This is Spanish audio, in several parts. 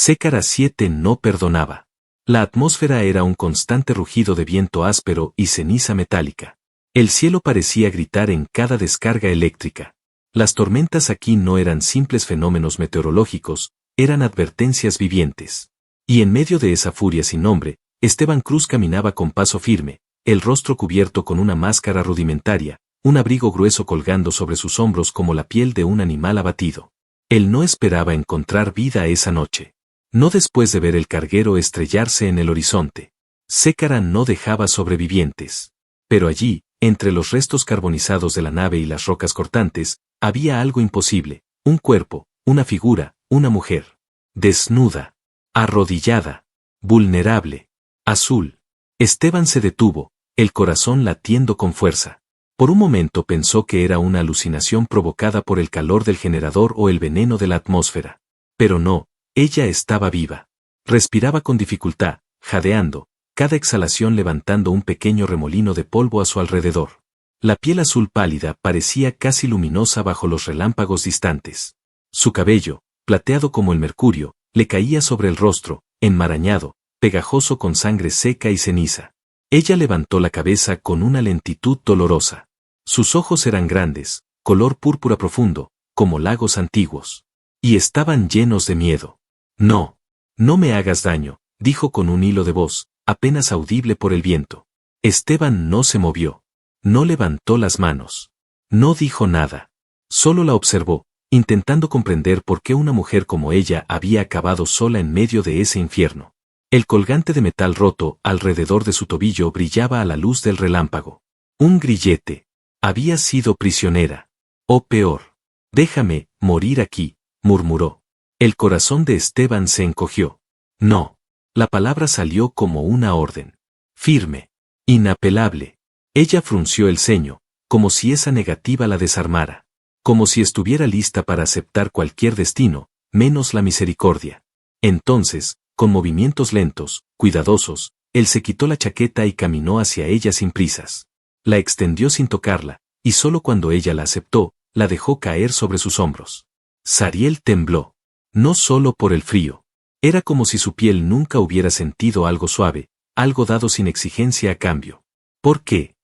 Sécara 7 no perdonaba. La atmósfera era un constante rugido de viento áspero y ceniza metálica. El cielo parecía gritar en cada descarga eléctrica. Las tormentas aquí no eran simples fenómenos meteorológicos, eran advertencias vivientes. Y en medio de esa furia sin nombre, Esteban Cruz caminaba con paso firme, el rostro cubierto con una máscara rudimentaria, un abrigo grueso colgando sobre sus hombros como la piel de un animal abatido. Él no esperaba encontrar vida esa noche. No después de ver el carguero estrellarse en el horizonte. Sécara no dejaba sobrevivientes. Pero allí, entre los restos carbonizados de la nave y las rocas cortantes, había algo imposible, un cuerpo, una figura, una mujer. Desnuda. Arrodillada. Vulnerable. Azul. Esteban se detuvo, el corazón latiendo con fuerza. Por un momento pensó que era una alucinación provocada por el calor del generador o el veneno de la atmósfera. Pero no. Ella estaba viva. Respiraba con dificultad, jadeando, cada exhalación levantando un pequeño remolino de polvo a su alrededor. La piel azul pálida parecía casi luminosa bajo los relámpagos distantes. Su cabello, plateado como el mercurio, le caía sobre el rostro, enmarañado, pegajoso con sangre seca y ceniza. Ella levantó la cabeza con una lentitud dolorosa. Sus ojos eran grandes, color púrpura profundo, como lagos antiguos. Y estaban llenos de miedo. No. No me hagas daño, dijo con un hilo de voz, apenas audible por el viento. Esteban no se movió. No levantó las manos. No dijo nada. Solo la observó, intentando comprender por qué una mujer como ella había acabado sola en medio de ese infierno. El colgante de metal roto alrededor de su tobillo brillaba a la luz del relámpago. Un grillete. Había sido prisionera. O peor. Déjame morir aquí, murmuró. El corazón de Esteban se encogió. No. La palabra salió como una orden. Firme. Inapelable. Ella frunció el ceño, como si esa negativa la desarmara. Como si estuviera lista para aceptar cualquier destino, menos la misericordia. Entonces, con movimientos lentos, cuidadosos, él se quitó la chaqueta y caminó hacia ella sin prisas. La extendió sin tocarla, y solo cuando ella la aceptó, la dejó caer sobre sus hombros. Sariel tembló. No solo por el frío. Era como si su piel nunca hubiera sentido algo suave, algo dado sin exigencia a cambio. ¿Por qué?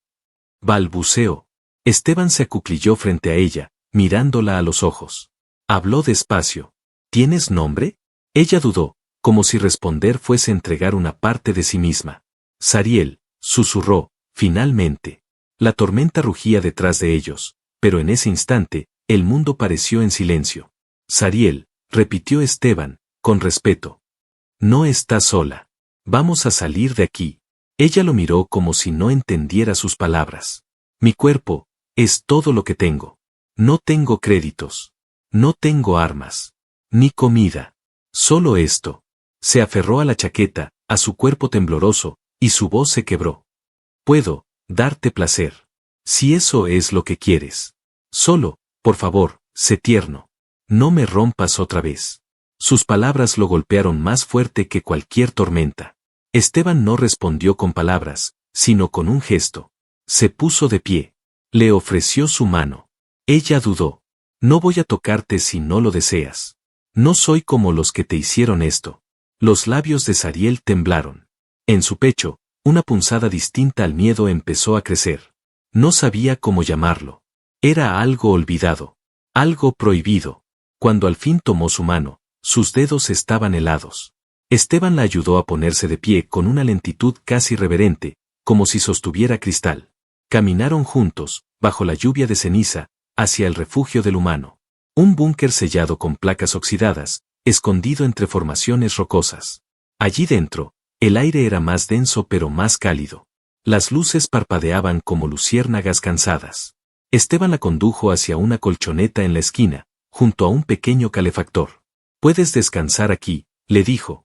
Balbuceó. Esteban se acuclilló frente a ella, mirándola a los ojos. Habló despacio. ¿Tienes nombre? Ella dudó, como si responder fuese entregar una parte de sí misma. Sariel, susurró, finalmente. La tormenta rugía detrás de ellos, pero en ese instante, el mundo pareció en silencio. Sariel, repitió Esteban, con respeto. No estás sola. Vamos a salir de aquí. Ella lo miró como si no entendiera sus palabras. Mi cuerpo, es todo lo que tengo. No tengo créditos. No tengo armas. Ni comida. Solo esto. Se aferró a la chaqueta, a su cuerpo tembloroso, y su voz se quebró. Puedo darte placer. Si eso es lo que quieres. Solo, por favor, sé tierno. No me rompas otra vez. Sus palabras lo golpearon más fuerte que cualquier tormenta. Esteban no respondió con palabras, sino con un gesto. Se puso de pie. Le ofreció su mano. Ella dudó. No voy a tocarte si no lo deseas. No soy como los que te hicieron esto. Los labios de Sariel temblaron. En su pecho, una punzada distinta al miedo empezó a crecer. No sabía cómo llamarlo. Era algo olvidado. Algo prohibido. Cuando al fin tomó su mano, sus dedos estaban helados. Esteban la ayudó a ponerse de pie con una lentitud casi reverente, como si sostuviera cristal. Caminaron juntos, bajo la lluvia de ceniza, hacia el refugio del humano. Un búnker sellado con placas oxidadas, escondido entre formaciones rocosas. Allí dentro, el aire era más denso pero más cálido. Las luces parpadeaban como luciérnagas cansadas. Esteban la condujo hacia una colchoneta en la esquina, junto a un pequeño calefactor. Puedes descansar aquí, le dijo.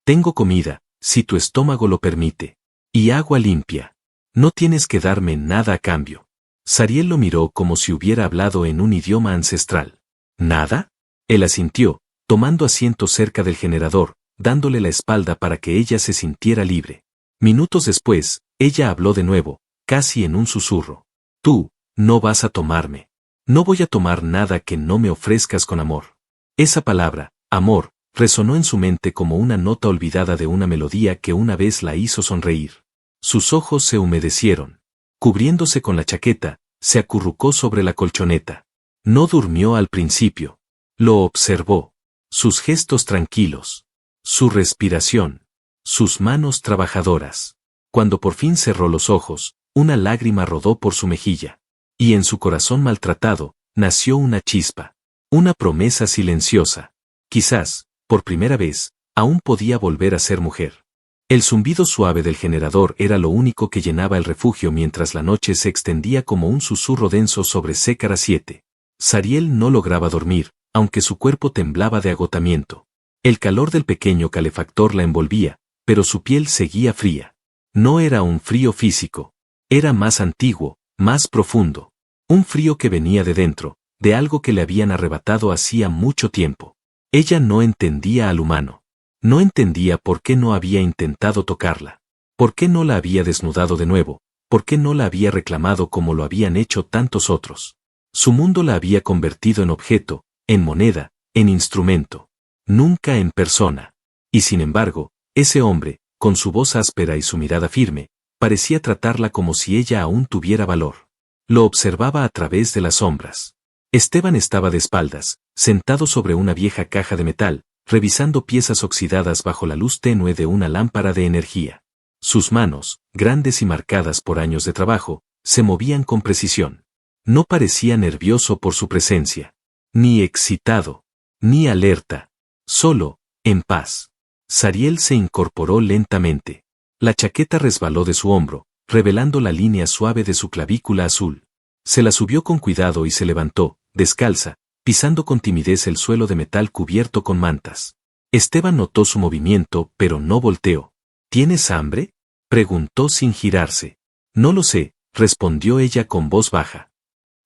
Tengo comida, si tu estómago lo permite. Y agua limpia. No tienes que darme nada a cambio. Sariel lo miró como si hubiera hablado en un idioma ancestral. ¿Nada? Él asintió, tomando asiento cerca del generador, dándole la espalda para que ella se sintiera libre. Minutos después, ella habló de nuevo, casi en un susurro. Tú, no vas a tomarme. No voy a tomar nada que no me ofrezcas con amor. Esa palabra, amor, Resonó en su mente como una nota olvidada de una melodía que una vez la hizo sonreír. Sus ojos se humedecieron. Cubriéndose con la chaqueta, se acurrucó sobre la colchoneta. No durmió al principio. Lo observó. Sus gestos tranquilos. Su respiración. Sus manos trabajadoras. Cuando por fin cerró los ojos, una lágrima rodó por su mejilla. Y en su corazón maltratado, nació una chispa. Una promesa silenciosa. Quizás, por primera vez, aún podía volver a ser mujer. El zumbido suave del generador era lo único que llenaba el refugio mientras la noche se extendía como un susurro denso sobre Sécara 7. Sariel no lograba dormir, aunque su cuerpo temblaba de agotamiento. El calor del pequeño calefactor la envolvía, pero su piel seguía fría. No era un frío físico. Era más antiguo, más profundo. Un frío que venía de dentro, de algo que le habían arrebatado hacía mucho tiempo. Ella no entendía al humano. No entendía por qué no había intentado tocarla. Por qué no la había desnudado de nuevo. Por qué no la había reclamado como lo habían hecho tantos otros. Su mundo la había convertido en objeto, en moneda, en instrumento. Nunca en persona. Y sin embargo, ese hombre, con su voz áspera y su mirada firme, parecía tratarla como si ella aún tuviera valor. Lo observaba a través de las sombras. Esteban estaba de espaldas, sentado sobre una vieja caja de metal, revisando piezas oxidadas bajo la luz tenue de una lámpara de energía. Sus manos, grandes y marcadas por años de trabajo, se movían con precisión. No parecía nervioso por su presencia, ni excitado, ni alerta, solo, en paz. Sariel se incorporó lentamente. La chaqueta resbaló de su hombro, revelando la línea suave de su clavícula azul. Se la subió con cuidado y se levantó, descalza, pisando con timidez el suelo de metal cubierto con mantas. Esteban notó su movimiento, pero no volteó. ¿Tienes hambre?, preguntó sin girarse. No lo sé, respondió ella con voz baja.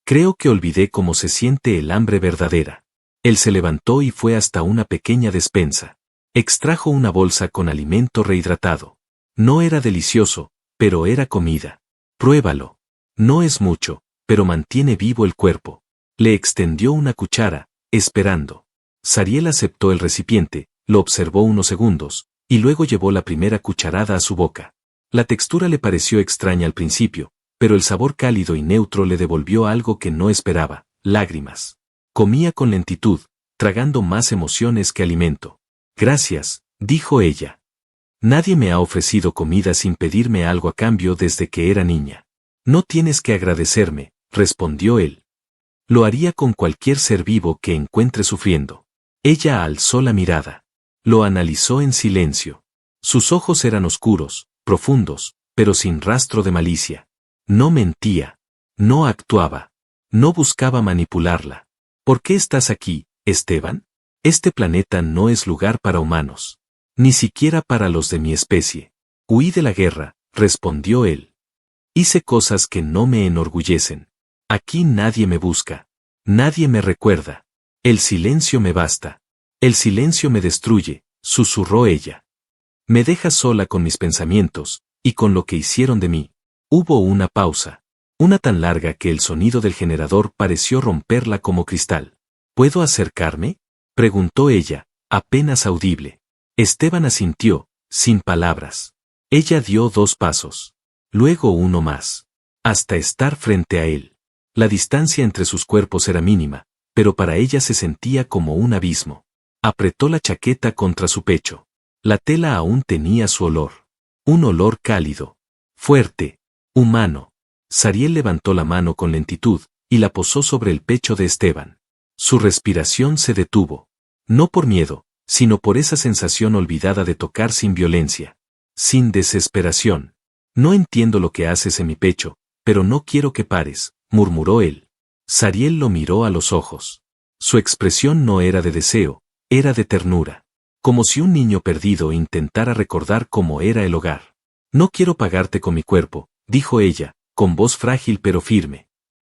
Creo que olvidé cómo se siente el hambre verdadera. Él se levantó y fue hasta una pequeña despensa. Extrajo una bolsa con alimento rehidratado. No era delicioso, pero era comida. Pruébalo. No es mucho, pero mantiene vivo el cuerpo. Le extendió una cuchara, esperando. Sariel aceptó el recipiente, lo observó unos segundos, y luego llevó la primera cucharada a su boca. La textura le pareció extraña al principio, pero el sabor cálido y neutro le devolvió algo que no esperaba, lágrimas. Comía con lentitud, tragando más emociones que alimento. Gracias, dijo ella. Nadie me ha ofrecido comida sin pedirme algo a cambio desde que era niña. No tienes que agradecerme, respondió él. Lo haría con cualquier ser vivo que encuentre sufriendo. Ella alzó la mirada. Lo analizó en silencio. Sus ojos eran oscuros, profundos, pero sin rastro de malicia. No mentía. No actuaba. No buscaba manipularla. ¿Por qué estás aquí, Esteban? Este planeta no es lugar para humanos. Ni siquiera para los de mi especie. Huí de la guerra, respondió él. Hice cosas que no me enorgullecen. Aquí nadie me busca. Nadie me recuerda. El silencio me basta. El silencio me destruye, susurró ella. Me deja sola con mis pensamientos, y con lo que hicieron de mí. Hubo una pausa. Una tan larga que el sonido del generador pareció romperla como cristal. ¿Puedo acercarme?, preguntó ella, apenas audible. Esteban asintió, sin palabras. Ella dio 2 pasos. Luego uno más. Hasta estar frente a él. La distancia entre sus cuerpos era mínima, pero para ella se sentía como un abismo. Apretó la chaqueta contra su pecho. La tela aún tenía su olor. Un olor cálido. Fuerte. Humano. Sariel levantó la mano con lentitud, y la posó sobre el pecho de Esteban. Su respiración se detuvo. No por miedo, sino por esa sensación olvidada de tocar sin violencia. Sin desesperación. No entiendo lo que haces en mi pecho, pero no quiero que pares, murmuró él. Sariel lo miró a los ojos. Su expresión no era de deseo, era de ternura. Como si un niño perdido intentara recordar cómo era el hogar. No quiero pagarte con mi cuerpo, dijo ella, con voz frágil pero firme.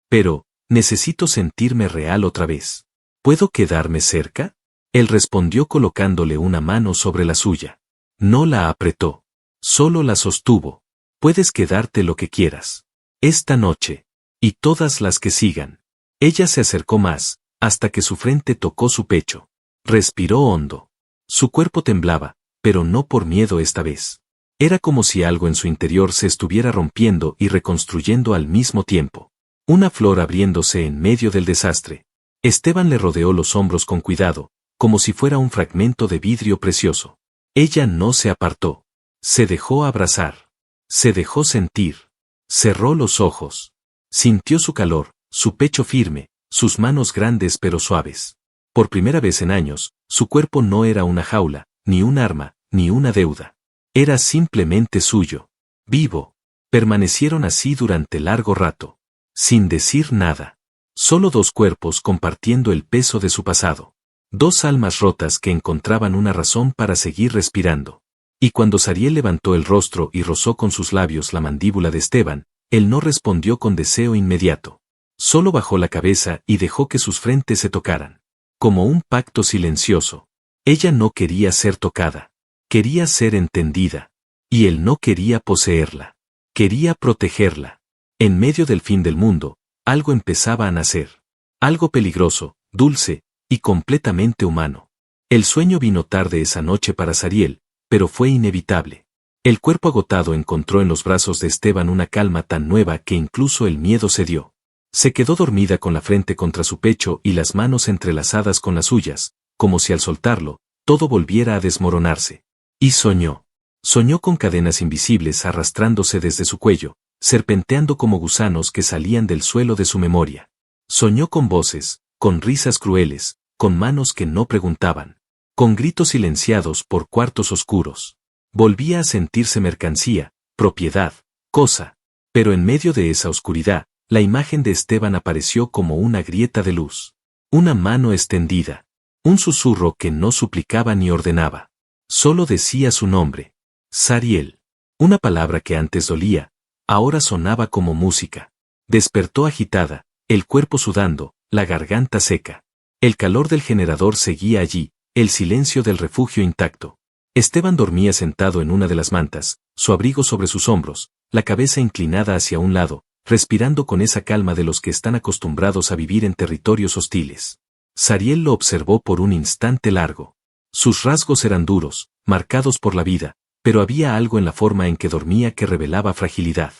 Pero, necesito sentirme real otra vez. ¿Puedo quedarme cerca? Él respondió colocándole una mano sobre la suya. No la apretó. Solo la sostuvo. Puedes quedarte lo que quieras. Esta noche. Y todas las que sigan. Ella se acercó más, hasta que su frente tocó su pecho. Respiró hondo. Su cuerpo temblaba, pero no por miedo esta vez. Era como si algo en su interior se estuviera rompiendo y reconstruyendo al mismo tiempo. Una flor abriéndose en medio del desastre. Esteban le rodeó los hombros con cuidado, como si fuera un fragmento de vidrio precioso. Ella no se apartó. Se dejó abrazar. Se dejó sentir. Cerró los ojos. Sintió su calor, su pecho firme, sus manos grandes pero suaves. Por primera vez en años, su cuerpo no era una jaula, ni un arma, ni una deuda. Era simplemente suyo. Vivo. Permanecieron así durante largo rato. Sin decir nada. Solo dos cuerpos compartiendo el peso de su pasado. Dos almas rotas que encontraban una razón para seguir respirando. Y cuando Sariel levantó el rostro y rozó con sus labios la mandíbula de Esteban, él no respondió con deseo inmediato. Solo bajó la cabeza y dejó que sus frentes se tocaran. Como un pacto silencioso. Ella no quería ser tocada. Quería ser entendida. Y él no quería poseerla. Quería protegerla. En medio del fin del mundo, algo empezaba a nacer. Algo peligroso, dulce, y completamente humano. El sueño vino tarde esa noche para Sariel, pero fue inevitable. El cuerpo agotado encontró en los brazos de Esteban una calma tan nueva que incluso el miedo cedió. Se quedó dormida con la frente contra su pecho y las manos entrelazadas con las suyas, como si al soltarlo, todo volviera a desmoronarse. Y soñó. Soñó con cadenas invisibles arrastrándose desde su cuello, serpenteando como gusanos que salían del suelo de su memoria. Soñó con voces, con risas crueles, con manos que no preguntaban, con gritos silenciados por cuartos oscuros. Volvía a sentirse mercancía, propiedad, cosa. Pero en medio de esa oscuridad, la imagen de Esteban apareció como una grieta de luz. Una mano extendida. Un susurro que no suplicaba ni ordenaba. Solo decía su nombre. Sariel. Una palabra que antes dolía, ahora sonaba como música. Despertó agitada, el cuerpo sudando, la garganta seca. El calor del generador seguía allí, el silencio del refugio intacto. Esteban dormía sentado en una de las mantas, su abrigo sobre sus hombros, la cabeza inclinada hacia un lado, respirando con esa calma de los que están acostumbrados a vivir en territorios hostiles. Sariel lo observó por un instante largo. Sus rasgos eran duros, marcados por la vida, pero había algo en la forma en que dormía que revelaba fragilidad.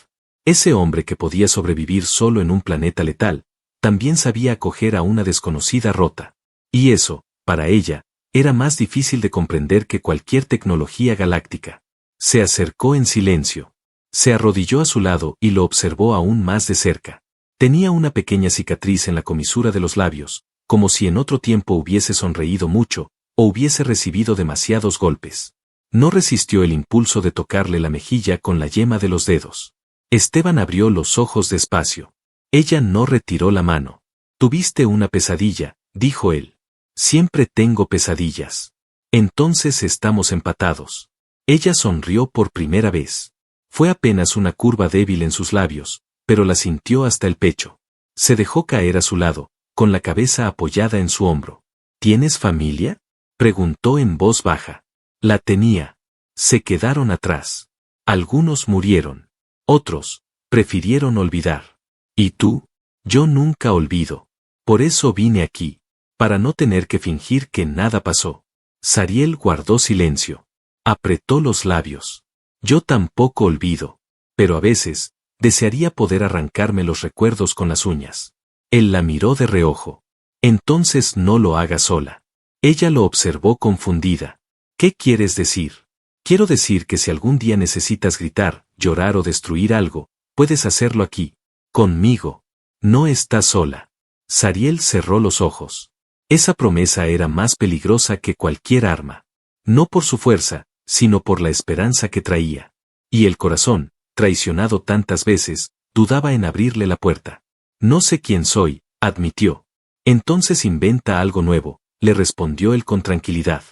Ese hombre que podía sobrevivir solo en un planeta letal, también sabía acoger a una desconocida rota. Y eso, para ella, era más difícil de comprender que cualquier tecnología galáctica. Se acercó en silencio. Se arrodilló a su lado y lo observó aún más de cerca. Tenía una pequeña cicatriz en la comisura de los labios, como si en otro tiempo hubiese sonreído mucho, o hubiese recibido demasiados golpes. No resistió el impulso de tocarle la mejilla con la yema de los dedos. Esteban abrió los ojos despacio. Ella no retiró la mano. «Tuviste una pesadilla», dijo él. «Siempre tengo pesadillas». «Entonces estamos empatados». Ella sonrió por primera vez. Fue apenas una curva débil en sus labios, pero la sintió hasta el pecho. Se dejó caer a su lado, con la cabeza apoyada en su hombro. «¿Tienes familia?», preguntó en voz baja. La tenía. Se quedaron atrás. Algunos murieron. Otros prefirieron olvidar. ¿Y tú? Yo nunca olvido. Por eso vine aquí. Para no tener que fingir que nada pasó. Sariel guardó silencio. Apretó los labios. Yo tampoco olvido. Pero a veces, desearía poder arrancarme los recuerdos con las uñas. Él la miró de reojo. Entonces no lo hagas sola. Ella lo observó confundida. ¿Qué quieres decir? Quiero decir que si algún día necesitas gritar, llorar o destruir algo, puedes hacerlo aquí. Conmigo. No estás sola. Sariel cerró los ojos. Esa promesa era más peligrosa que cualquier arma. No por su fuerza, sino por la esperanza que traía. Y el corazón, traicionado tantas veces, dudaba en abrirle la puerta. No sé quién soy, admitió. Entonces inventa algo nuevo, le respondió él con tranquilidad.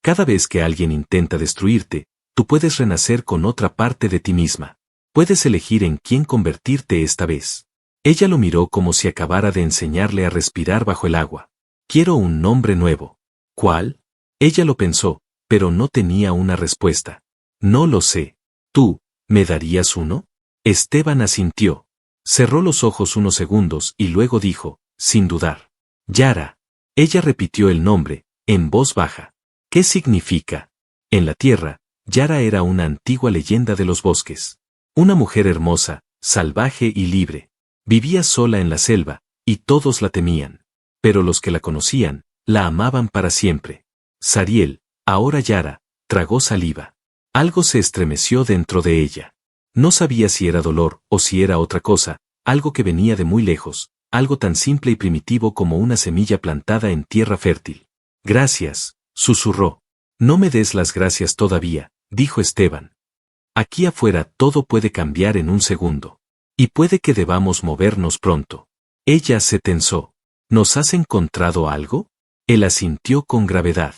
Cada vez que alguien intenta destruirte, tú puedes renacer con otra parte de ti misma. Puedes elegir en quién convertirte esta vez. Ella lo miró como si acabara de enseñarle a respirar bajo el agua. Quiero un nombre nuevo. ¿Cuál? Ella lo pensó, pero no tenía una respuesta. No lo sé. ¿Tú, me darías uno? Esteban asintió. Cerró los ojos unos segundos y luego dijo, sin dudar. Yara. Ella repitió el nombre, en voz baja. ¿Qué significa? En la tierra, Yara era una antigua leyenda de los bosques. Una mujer hermosa, salvaje y libre. Vivía sola en la selva, y todos la temían. Pero los que la conocían, la amaban para siempre. Zariel, ahora Yara, tragó saliva. Algo se estremeció dentro de ella. No sabía si era dolor o si era otra cosa, algo que venía de muy lejos, algo tan simple y primitivo como una semilla plantada en tierra fértil. Gracias, susurró. No me des las gracias todavía, dijo Esteban. Aquí afuera todo puede cambiar en un segundo. Y puede que debamos movernos pronto. Ella se tensó. ¿Nos has encontrado algo? Él asintió con gravedad.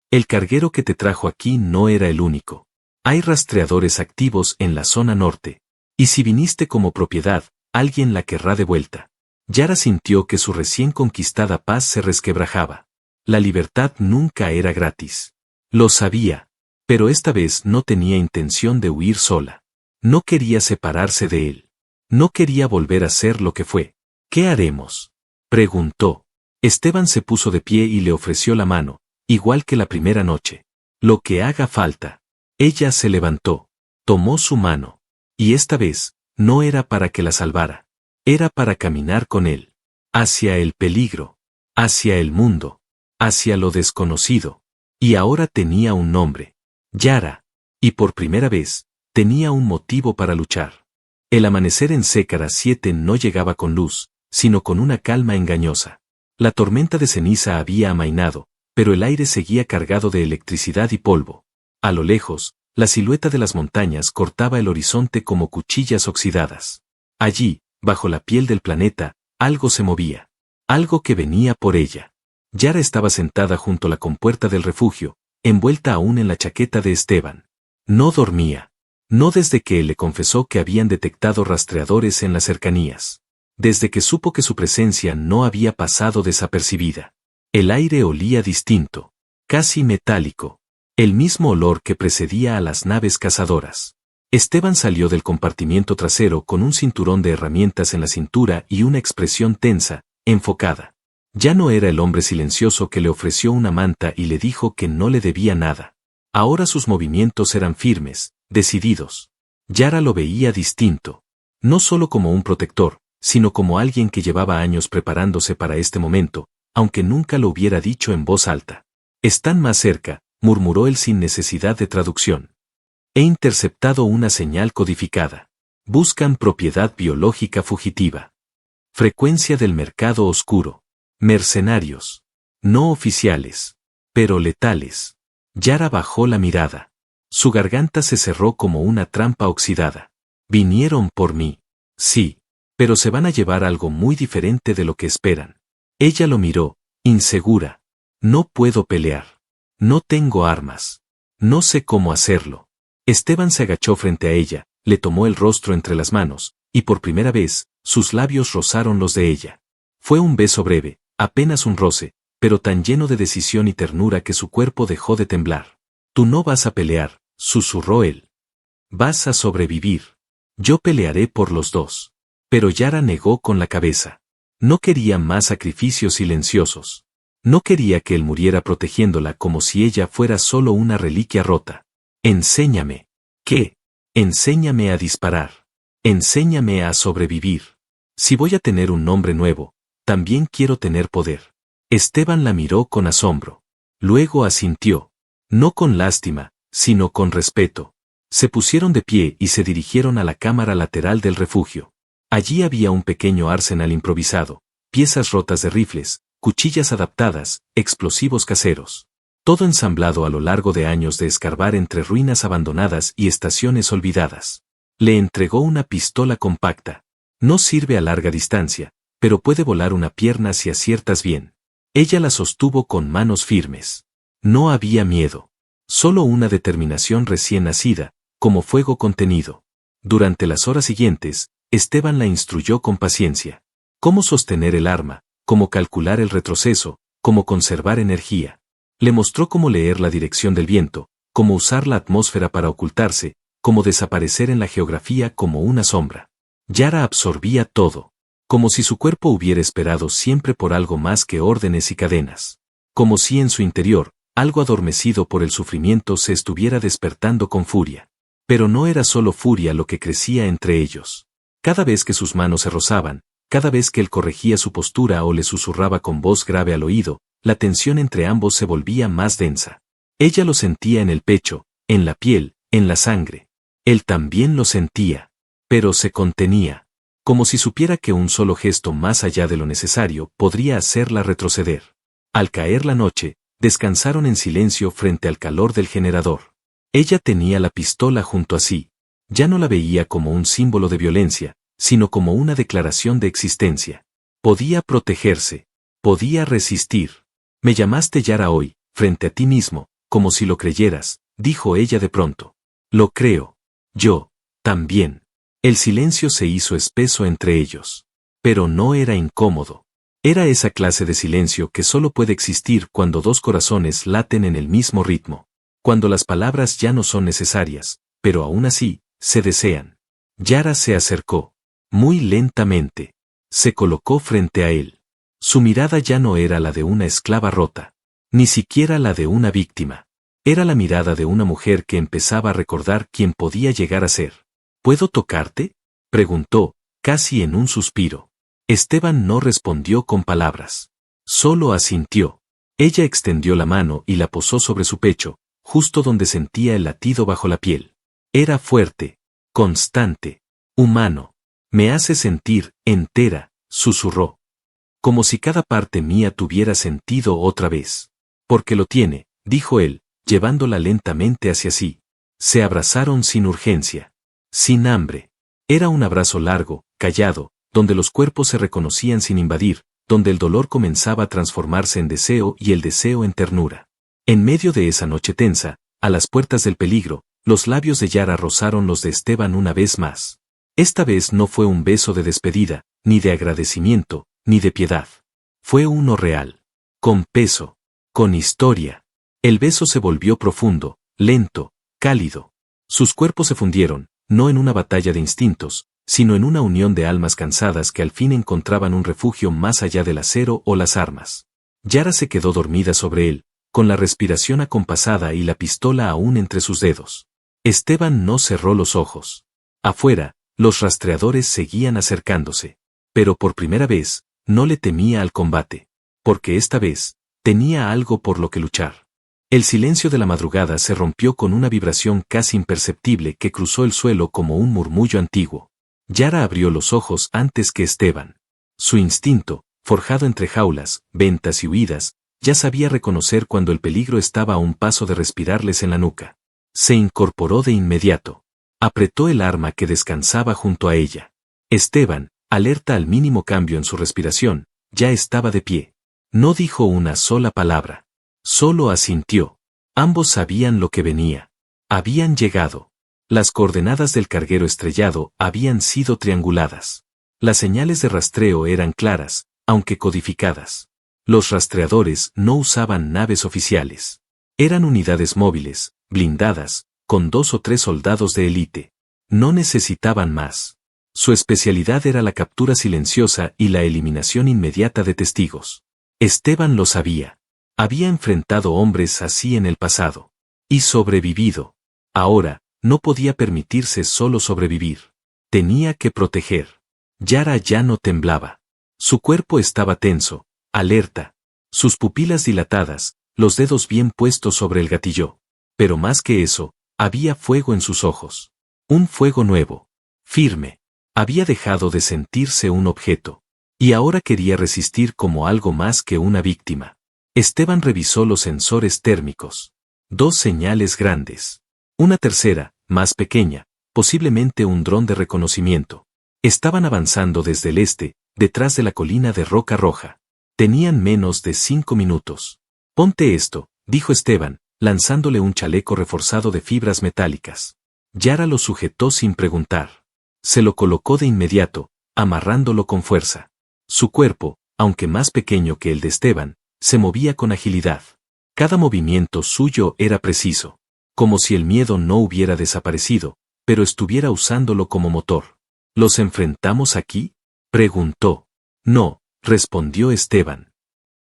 El carguero que te trajo aquí no era el único. Hay rastreadores activos en la zona norte. Y si viniste como propiedad, alguien la querrá de vuelta. Yara sintió que su recién conquistada paz se resquebrajaba. La libertad nunca era gratis. Lo sabía. Pero esta vez no tenía intención de huir sola. No quería separarse de él. No quería volver a ser lo que fue. ¿Qué haremos?, preguntó. Esteban se puso de pie y le ofreció la mano, igual que la primera noche. Lo que haga falta. Ella se levantó. Tomó su mano. Y esta vez, no era para que la salvara. Era para caminar con él. Hacia el peligro. Hacia el mundo. Hacia lo desconocido. Y ahora tenía un nombre. Yara. Y por primera vez, tenía un motivo para luchar. El amanecer en Sécara 7 no llegaba con luz, sino con una calma engañosa. La tormenta de ceniza había amainado, pero el aire seguía cargado de electricidad y polvo. A lo lejos, la silueta de las montañas cortaba el horizonte como cuchillas oxidadas. Allí, bajo la piel del planeta, algo se movía. Algo que venía por ella. Yara estaba sentada junto a la compuerta del refugio, envuelta aún en la chaqueta de Esteban. No dormía. No desde que él le confesó que habían detectado rastreadores en las cercanías. Desde que supo que su presencia no había pasado desapercibida. El aire olía distinto. Casi metálico. El mismo olor que precedía a las naves cazadoras. Esteban salió del compartimiento trasero con un cinturón de herramientas en la cintura y una expresión tensa, enfocada. Ya no era el hombre silencioso que le ofreció una manta y le dijo que no le debía nada. Ahora sus movimientos eran firmes, decididos. Yara lo veía distinto. No solo como un protector, sino como alguien que llevaba años preparándose para este momento, aunque nunca lo hubiera dicho en voz alta. «Están más cerca», murmuró él sin necesidad de traducción. «He interceptado una señal codificada. Buscan propiedad biológica fugitiva. Frecuencia del mercado oscuro. Mercenarios. No oficiales. Pero letales». Yara bajó la mirada. Su garganta se cerró como una trampa oxidada. «Vinieron por mí. Sí. Pero se van a llevar algo muy diferente de lo que esperan». Ella lo miró, insegura. «No puedo pelear. No tengo armas. No sé cómo hacerlo». Esteban se agachó frente a ella, le tomó el rostro entre las manos, y por primera vez, sus labios rozaron los de ella. Fue un beso breve, apenas un roce, pero tan lleno de decisión y ternura que su cuerpo dejó de temblar. «Tú no vas a pelear», susurró él. «Vas a sobrevivir. Yo pelearé por los dos». Pero Yara negó con la cabeza. No quería más sacrificios silenciosos. No quería que él muriera protegiéndola como si ella fuera solo una reliquia rota. «Enséñame». «¿Qué?» «Enséñame a disparar. Enséñame a sobrevivir. Si voy a tener un nombre nuevo, también quiero tener poder». Esteban la miró con asombro. Luego asintió. No con lástima, sino con respeto. Se pusieron de pie y se dirigieron a la cámara lateral del refugio. Allí había un pequeño arsenal improvisado, piezas rotas de rifles, cuchillas adaptadas, explosivos caseros. Todo ensamblado a lo largo de años de escarbar entre ruinas abandonadas y estaciones olvidadas. Le entregó una pistola compacta. No sirve a larga distancia, pero puede volar una pierna si aciertas bien. Ella la sostuvo con manos firmes. No había miedo. Solo una determinación recién nacida, como fuego contenido. Durante las horas siguientes, Esteban la instruyó con paciencia. Cómo sostener el arma, cómo calcular el retroceso, cómo conservar energía. Le mostró cómo leer la dirección del viento, cómo usar la atmósfera para ocultarse, cómo desaparecer en la geografía como una sombra. Yara absorbía todo. Como si su cuerpo hubiera esperado siempre por algo más que órdenes y cadenas. Como si en su interior, algo adormecido por el sufrimiento se estuviera despertando con furia. Pero no era solo furia lo que crecía entre ellos. Cada vez que sus manos se rozaban, cada vez que él corregía su postura o le susurraba con voz grave al oído, la tensión entre ambos se volvía más densa. Ella lo sentía en el pecho, en la piel, en la sangre. Él también lo sentía, pero se contenía, como si supiera que un solo gesto más allá de lo necesario podría hacerla retroceder. Al caer la noche, descansaron en silencio frente al calor del generador. Ella tenía la pistola junto a sí. Ya no la veía como un símbolo de violencia, sino como una declaración de existencia. Podía protegerse, podía resistir. Me llamaste Yara hoy, frente a ti mismo, como si lo creyeras, dijo ella de pronto. Lo creo. Yo, también. El silencio se hizo espeso entre ellos. Pero no era incómodo. Era esa clase de silencio que solo puede existir cuando dos corazones laten en el mismo ritmo. Cuando las palabras ya no son necesarias, pero aún así, se desean. Yara se acercó. Muy lentamente. Se colocó frente a él. Su mirada ya no era la de una esclava rota. Ni siquiera la de una víctima. Era la mirada de una mujer que empezaba a recordar quién podía llegar a ser. ¿Puedo tocarte?, preguntó, casi en un suspiro. Esteban no respondió con palabras. Solo asintió. Ella extendió la mano y la posó sobre su pecho, justo donde sentía el latido bajo la piel. Era fuerte, constante, humano. Me hace sentir entera, susurró. Como si cada parte mía tuviera sentido otra vez. Porque lo tiene, dijo él, llevándola lentamente hacia sí. Se abrazaron sin urgencia, sin hambre. Era un abrazo largo, callado, donde los cuerpos se reconocían sin invadir, donde el dolor comenzaba a transformarse en deseo y el deseo en ternura. En medio de esa noche tensa, a las puertas del peligro, los labios de Yara rozaron los de Esteban una vez más. Esta vez no fue un beso de despedida, ni de agradecimiento, ni de piedad. Fue uno real. Con peso. Con historia. El beso se volvió profundo, lento, cálido. Sus cuerpos se fundieron, no en una batalla de instintos, sino en una unión de almas cansadas que al fin encontraban un refugio más allá del acero o las armas. Yara se quedó dormida sobre él, con la respiración acompasada y la pistola aún entre sus dedos. Esteban no cerró los ojos. Afuera, los rastreadores seguían acercándose. Pero por primera vez, no le temía al combate. Porque esta vez, tenía algo por lo que luchar. El silencio de la madrugada se rompió con una vibración casi imperceptible que cruzó el suelo como un murmullo antiguo. Yara abrió los ojos antes que Esteban. Su instinto, forjado entre jaulas, ventas y huidas, ya sabía reconocer cuando el peligro estaba a un paso de respirarles en la nuca. Se incorporó de inmediato. Apretó el arma que descansaba junto a ella. Esteban, alerta al mínimo cambio en su respiración, ya estaba de pie. No dijo una sola palabra. Solo asintió. Ambos sabían lo que venía. Habían llegado. Las coordenadas del carguero estrellado habían sido trianguladas. Las señales de rastreo eran claras, aunque codificadas. Los rastreadores no usaban naves oficiales. Eran unidades móviles, blindadas, con 2 o 3 soldados de élite. No necesitaban más. Su especialidad era la captura silenciosa y la eliminación inmediata de testigos. Esteban lo sabía. Había enfrentado hombres así en el pasado. Y sobrevivido. Ahora, no podía permitirse solo sobrevivir. Tenía que proteger. Yara ya no temblaba. Su cuerpo estaba tenso, alerta. Sus pupilas dilatadas, los dedos bien puestos sobre el gatillo. Pero más que eso, había fuego en sus ojos. Un fuego nuevo. Firme. Había dejado de sentirse un objeto. Y ahora quería resistir como algo más que una víctima. Esteban revisó los sensores térmicos. 2 señales grandes. Una tercera, más pequeña, posiblemente un dron de reconocimiento. Estaban avanzando desde el este, detrás de la colina de Roca Roja. Tenían menos de 5 minutos. Ponte esto, dijo Esteban, lanzándole un chaleco reforzado de fibras metálicas. Yara lo sujetó sin preguntar. Se lo colocó de inmediato, amarrándolo con fuerza. Su cuerpo, aunque más pequeño que el de Esteban, se movía con agilidad. Cada movimiento suyo era preciso. Como si el miedo no hubiera desaparecido, pero estuviera usándolo como motor. ¿Los enfrentamos aquí?, preguntó. No, respondió Esteban.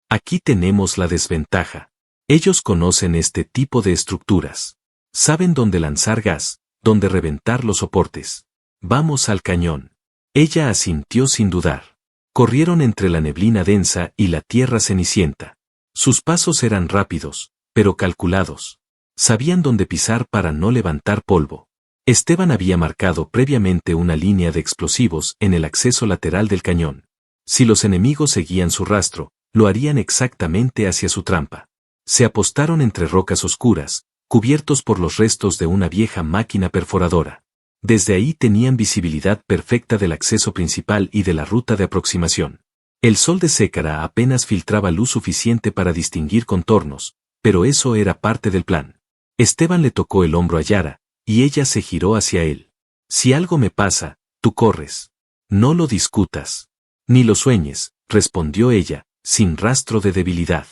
Aquí tenemos la desventaja. Ellos conocen este tipo de estructuras. Saben dónde lanzar gas, dónde reventar los soportes. Vamos al cañón. Ella asintió sin dudar. Corrieron entre la neblina densa y la tierra cenicienta. Sus pasos eran rápidos, pero calculados. Sabían dónde pisar para no levantar polvo. Esteban había marcado previamente una línea de explosivos en el acceso lateral del cañón. Si los enemigos seguían su rastro, lo harían exactamente hacia su trampa. Se apostaron entre rocas oscuras, cubiertos por los restos de una vieja máquina perforadora. Desde ahí tenían visibilidad perfecta del acceso principal y de la ruta de aproximación. El sol de Sécara apenas filtraba luz suficiente para distinguir contornos, pero eso era parte del plan. Esteban le tocó el hombro a Yara, y ella se giró hacia él. Si algo me pasa, tú corres. No lo discutas. Ni lo sueñes, respondió ella, sin rastro de debilidad.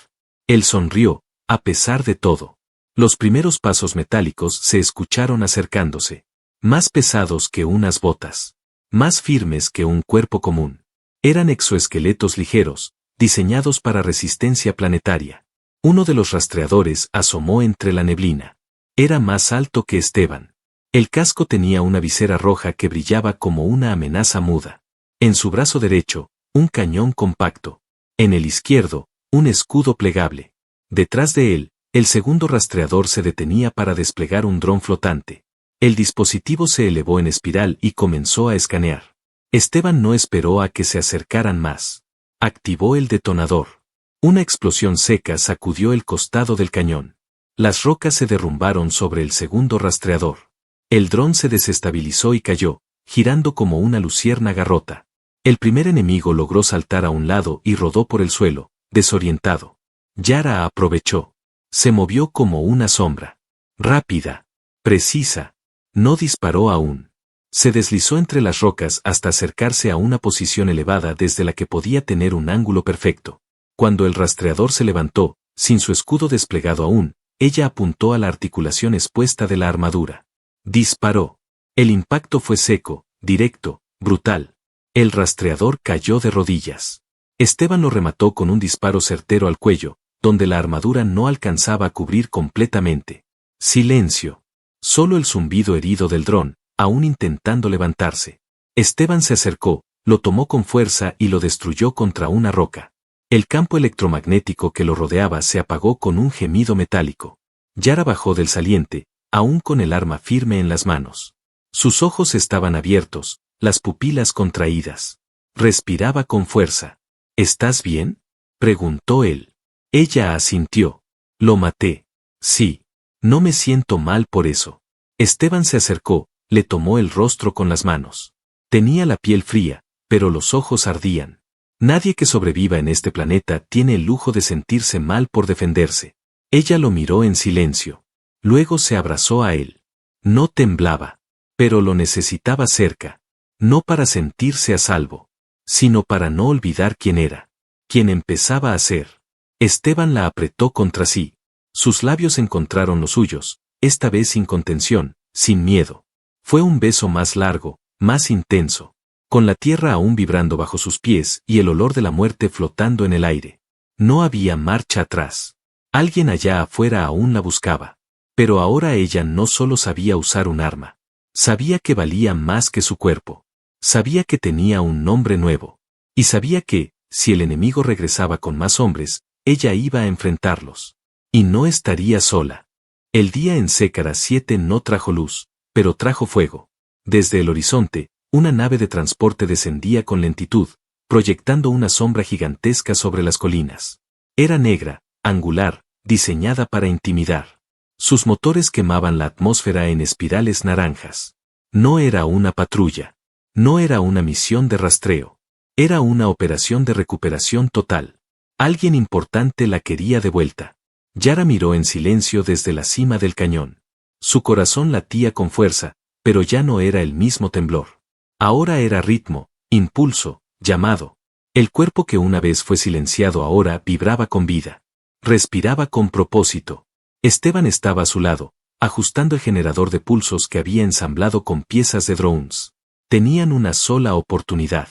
Él sonrió, a pesar de todo. Los primeros pasos metálicos se escucharon acercándose. Más pesados que unas botas. Más firmes que un cuerpo común. Eran exoesqueletos ligeros, diseñados para resistencia planetaria. Uno de los rastreadores asomó entre la neblina. Era más alto que Esteban. El casco tenía una visera roja que brillaba como una amenaza muda. En su brazo derecho, un cañón compacto. En el izquierdo, un escudo plegable. Detrás de él, el segundo rastreador se detenía para desplegar un dron flotante. El dispositivo se elevó en espiral y comenzó a escanear. Esteban no esperó a que se acercaran más. Activó el detonador. Una explosión seca sacudió el costado del cañón. Las rocas se derrumbaron sobre el segundo rastreador. El dron se desestabilizó y cayó, girando como una luciérnaga rota. El primer enemigo logró saltar a un lado y rodó por el suelo, desorientado. Yara aprovechó. Se movió como una sombra. Rápida. Precisa. No disparó aún. Se deslizó entre las rocas hasta acercarse a una posición elevada desde la que podía tener un ángulo perfecto. Cuando el rastreador se levantó, sin su escudo desplegado aún, ella apuntó a la articulación expuesta de la armadura. Disparó. El impacto fue seco, directo, brutal. El rastreador cayó de rodillas. Esteban lo remató con un disparo certero al cuello, donde la armadura no alcanzaba a cubrir completamente. Silencio. Solo el zumbido herido del dron, aún intentando levantarse. Esteban se acercó, lo tomó con fuerza y lo destruyó contra una roca. El campo electromagnético que lo rodeaba se apagó con un gemido metálico. Yara bajó del saliente, aún con el arma firme en las manos. Sus ojos estaban abiertos, las pupilas contraídas. Respiraba con fuerza. ¿Estás bien?, preguntó él. Ella asintió. Lo maté. Sí. No me siento mal por eso. Esteban se acercó, le tomó el rostro con las manos. Tenía la piel fría, pero los ojos ardían. Nadie que sobreviva en este planeta tiene el lujo de sentirse mal por defenderse. Ella lo miró en silencio. Luego se abrazó a él. No temblaba, pero lo necesitaba cerca. No para sentirse a salvo, sino para no olvidar quién era, quién empezaba a ser. Esteban la apretó contra sí. Sus labios encontraron los suyos, esta vez sin contención, sin miedo. Fue un beso más largo, más intenso, con la tierra aún vibrando bajo sus pies y el olor de la muerte flotando en el aire. No había marcha atrás. Alguien allá afuera aún la buscaba. Pero ahora ella no solo sabía usar un arma. Sabía que valía más que su cuerpo. Sabía que tenía un nombre nuevo. Y sabía que, si el enemigo regresaba con más hombres, ella iba a enfrentarlos. Y no estaría sola. El día en Sécara 7 no trajo luz, pero trajo fuego. Desde el horizonte, una nave de transporte descendía con lentitud, proyectando una sombra gigantesca sobre las colinas. Era negra, angular, diseñada para intimidar. Sus motores quemaban la atmósfera en espirales naranjas. No era una patrulla. No era una misión de rastreo. Era una operación de recuperación total. Alguien importante la quería de vuelta. Yara miró en silencio desde la cima del cañón. Su corazón latía con fuerza, pero ya no era el mismo temblor. Ahora era ritmo, impulso, llamado. El cuerpo que una vez fue silenciado ahora vibraba con vida. Respiraba con propósito. Esteban estaba a su lado, ajustando el generador de pulsos que había ensamblado con piezas de drones. Tenían una sola oportunidad.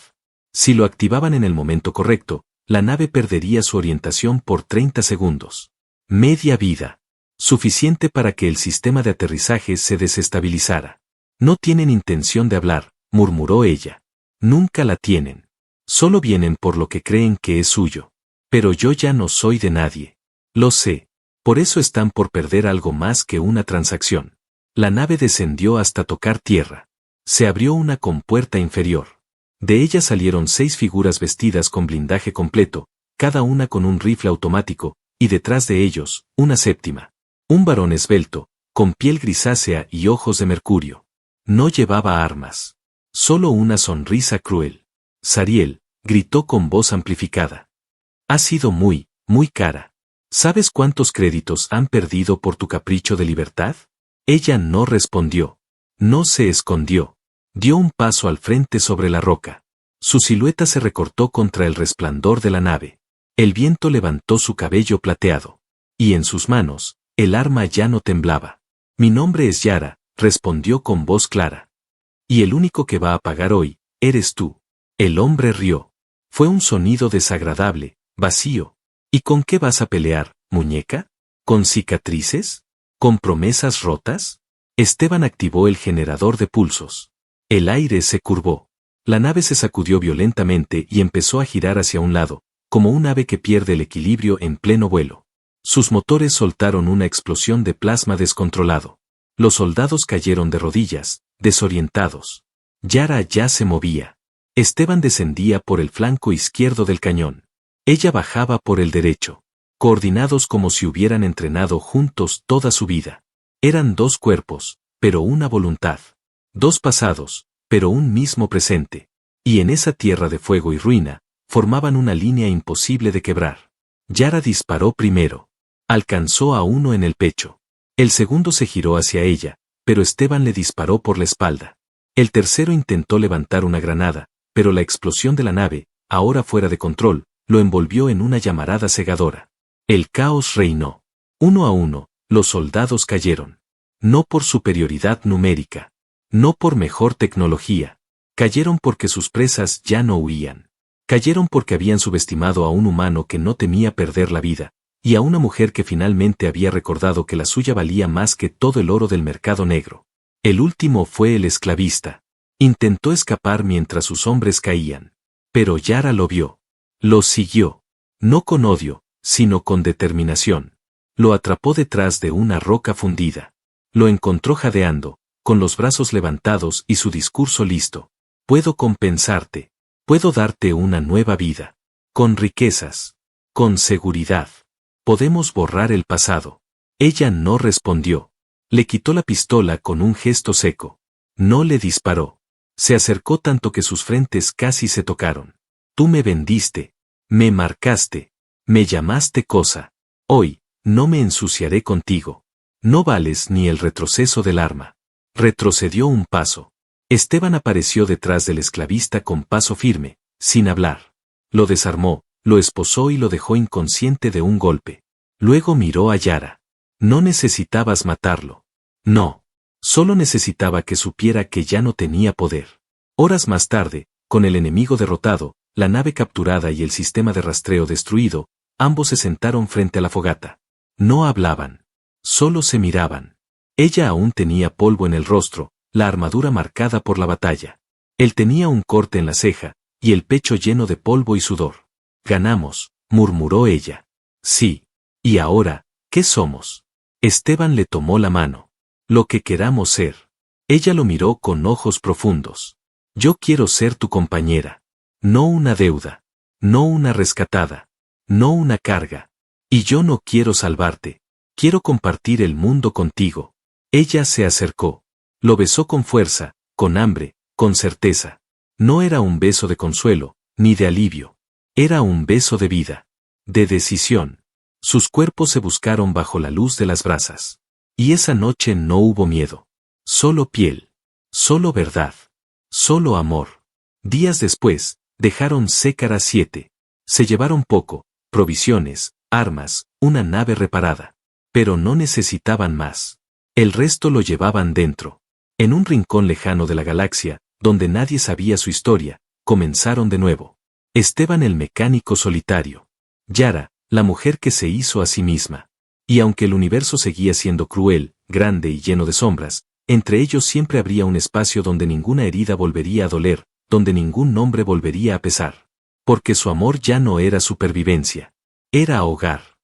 Si lo activaban en el momento correcto, la nave perdería su orientación por 30 segundos. Media vida. Suficiente para que el sistema de aterrizaje se desestabilizara. No tienen intención de hablar, murmuró ella. Nunca la tienen. Solo vienen por lo que creen que es suyo. Pero yo ya no soy de nadie. Lo sé. Por eso están por perder algo más que una transacción. La nave descendió hasta tocar tierra. Se abrió una compuerta inferior. De ella salieron 6 figuras vestidas con blindaje completo, cada una con un rifle automático, y detrás de ellos, una séptima. Un varón esbelto, con piel grisácea y ojos de mercurio. No llevaba armas. Solo una sonrisa cruel. Zariel, gritó con voz amplificada. Ha sido muy, muy cara. ¿Sabes cuántos créditos han perdido por tu capricho de libertad? Ella no respondió. No se escondió. Dio un paso al frente sobre la roca. Su silueta se recortó contra el resplandor de la nave. El viento levantó su cabello plateado. Y en sus manos, el arma ya no temblaba. Mi nombre es Yara, respondió con voz clara. Y el único que va a pagar hoy, eres tú. El hombre rió. Fue un sonido desagradable, vacío. ¿Y con qué vas a pelear, muñeca? ¿Con cicatrices? ¿Con promesas rotas? Esteban activó el generador de pulsos. El aire se curvó. La nave se sacudió violentamente y empezó a girar hacia un lado, como un ave que pierde el equilibrio en pleno vuelo. Sus motores soltaron una explosión de plasma descontrolado. Los soldados cayeron de rodillas, desorientados. Yara ya se movía. Esteban descendía por el flanco izquierdo del cañón. Ella bajaba por el derecho. Coordinados como si hubieran entrenado juntos toda su vida. Eran 2 cuerpos, pero una voluntad. 2 pasados, pero un mismo presente. Y en esa tierra de fuego y ruina, formaban una línea imposible de quebrar. Yara disparó primero. Alcanzó a uno en el pecho. El segundo se giró hacia ella, pero Esteban le disparó por la espalda. El tercero intentó levantar una granada, pero la explosión de la nave, ahora fuera de control, lo envolvió en una llamarada cegadora. El caos reinó. 1 a 1, los soldados cayeron. No por superioridad numérica. No por mejor tecnología. Cayeron porque sus presas ya no huían. Cayeron porque habían subestimado a un humano que no temía perder la vida, y a una mujer que finalmente había recordado que la suya valía más que todo el oro del mercado negro. El último fue el esclavista. Intentó escapar mientras sus hombres caían. Pero Yara lo vio. Lo siguió. No con odio, sino con determinación. Lo atrapó detrás de una roca fundida. Lo encontró jadeando, con los brazos levantados y su discurso listo. Puedo compensarte. Puedo darte una nueva vida. Con riquezas. Con seguridad. Podemos borrar el pasado. Ella no respondió. Le quitó la pistola con un gesto seco. No le disparó. Se acercó tanto que sus frentes casi se tocaron. Tú me vendiste. Me marcaste. Me llamaste cosa. Hoy, no me ensuciaré contigo. No vales ni el retroceso del arma. Retrocedió un paso. Esteban apareció detrás del esclavista con paso firme, sin hablar. Lo desarmó, lo esposó y lo dejó inconsciente de un golpe. Luego miró a Yara. No necesitabas matarlo. No. Solo necesitaba que supiera que ya no tenía poder. Horas más tarde, con el enemigo derrotado, la nave capturada y el sistema de rastreo destruido, ambos se sentaron frente a la fogata. No hablaban. Solo se miraban. Ella aún tenía polvo en el rostro, la armadura marcada por la batalla. Él tenía un corte en la ceja, y el pecho lleno de polvo y sudor. Ganamos, murmuró ella. Sí. ¿Y ahora, qué somos? Esteban le tomó la mano. Lo que queramos ser. Ella lo miró con ojos profundos. Yo quiero ser tu compañera. No una deuda. No una rescatada. No una carga. Y yo no quiero salvarte. Quiero compartir el mundo contigo. Ella se acercó. Lo besó con fuerza, con hambre, con certeza. No era un beso de consuelo, ni de alivio. Era un beso de vida. De decisión. Sus cuerpos se buscaron bajo la luz de las brasas. Y esa noche no hubo miedo. Solo piel. Solo verdad. Solo amor. Días después, dejaron Sécara 7. Se llevaron poco, provisiones, armas, una nave reparada. Pero no necesitaban más. El resto lo llevaban dentro. En un rincón lejano de la galaxia, donde nadie sabía su historia, comenzaron de nuevo. Esteban el mecánico solitario. Yara, la mujer que se hizo a sí misma. Y aunque el universo seguía siendo cruel, grande y lleno de sombras, entre ellos siempre habría un espacio donde ninguna herida volvería a doler, donde ningún nombre volvería a pesar. Porque su amor ya no era supervivencia. Era hogar.